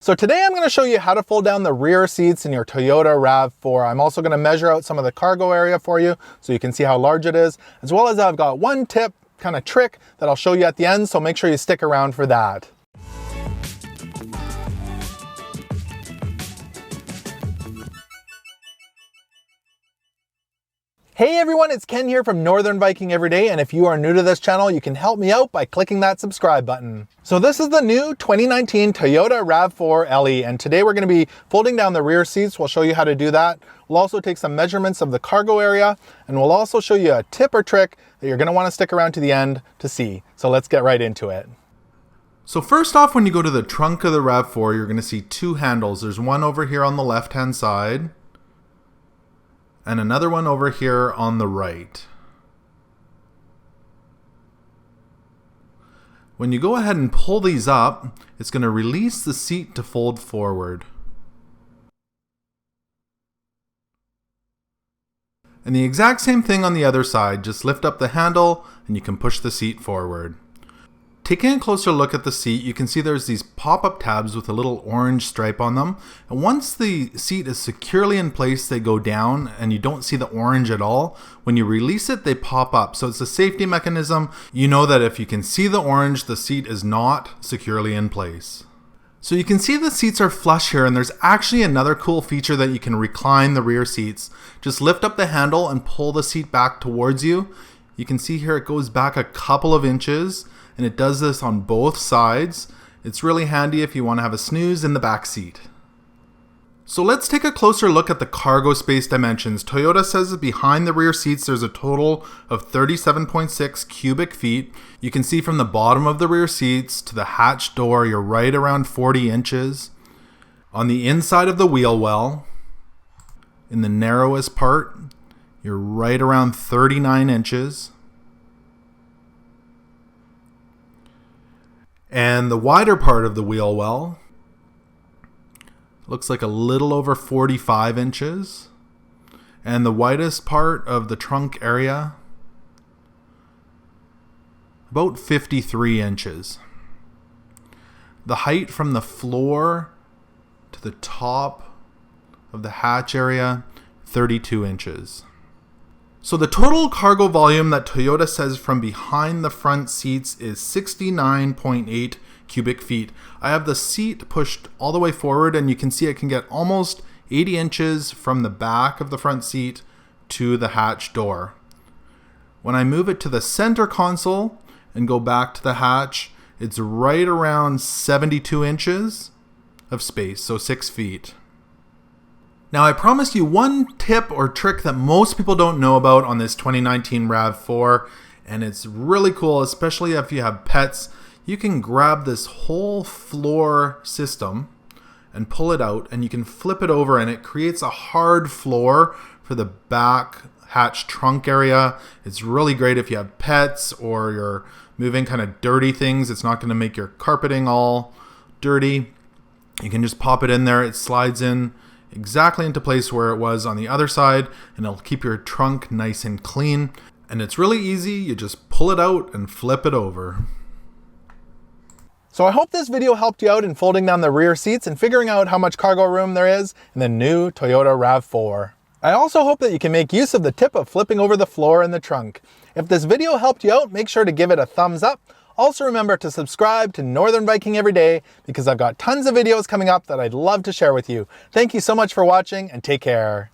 So today I'm going to show you how to fold down the rear seats in your Toyota RAV4. I'm also going to measure out some of the cargo area for you so you can see how large it is, as well as I've got one tip, kind of trick that I'll show you at the end, so make sure you stick around for that. Hey everyone, it's Ken here from Northern Viking Everyday, and if you are new to this channel, you can help me out by clicking that subscribe button. So this is the new 2019 Toyota Rav4 LE, and today we're going to be folding down the rear seats. We'll show you how to do that. We'll also take some measurements of the cargo area, and we'll also show you a tip or trick that you're going to want to stick around to the end to see. So let's get right into it. So first off, when you go to the trunk of the Rav4, you're going to see two handles. There's one over here on the left-hand side, and another one over here on the right. When you go ahead and pull these up, it's going to release the seat to fold forward. And the exact same thing on the other side, just lift up the handle and you can push the seat forward. Taking a closer look at the seat, you can see there's these pop-up tabs with a little orange stripe on them. And once the seat is securely in place, they go down and you don't see the orange at all. When you release it, they pop up. So it's a safety mechanism. You know that if you can see the orange, the seat is not securely in place. So you can see the seats are flush here, and there's actually another cool feature that you can recline the rear seats. Just lift up the handle and pull the seat back towards you. You can see here it goes back a couple of inches. And it does this on both sides. It's really handy if you want to have a snooze in the back seat. So let's take a closer look at the cargo space dimensions. Toyota says that behind the rear seats there's a total of 37.6 cubic feet. You can see from the bottom of the rear seats to the hatch door, you're right around 40 inches. On the inside of the wheel well, in the narrowest part, you're right around 39 inches. And the wider part of the wheel well looks like a little over 45 inches. And the widest part of the trunk area, about 53 inches. The height from the floor to the top of the hatch area, 32 inches. So the total cargo volume that Toyota says from behind the front seats is 69.8 cubic feet. I have the seat pushed all the way forward, and you can see it can get almost 80 inches from the back of the front seat to the hatch door. When I move it to the center console and go back to the hatch, it's right around 72 inches of space, so 6 feet. Now I promised you one tip or trick that most people don't know about on this 2019 RAV4, and it's really cool, especially if you have pets. You can grab this whole floor system and pull it out, and you can flip it over, and it creates a hard floor for the back hatch trunk area. It's really great if you have pets or you're moving kind of dirty things. It's not going to make your carpeting all dirty. You can just pop it in there. It slides in exactly into place where it was on the other side, and it'll keep your trunk nice and clean. And it's really easy. You just pull it out and flip it over. So I hope this video helped you out in folding down the rear seats and figuring out how much cargo room there is in the new Toyota RAV4. I also hope that you can make use of the tip of flipping over the floor in the trunk. If this video helped you out, make sure to give it a thumbs up. Also remember to subscribe to Northern Viking Everyday, because I've got tons of videos coming up that I'd love to share with you. Thank you so much for watching, and take care.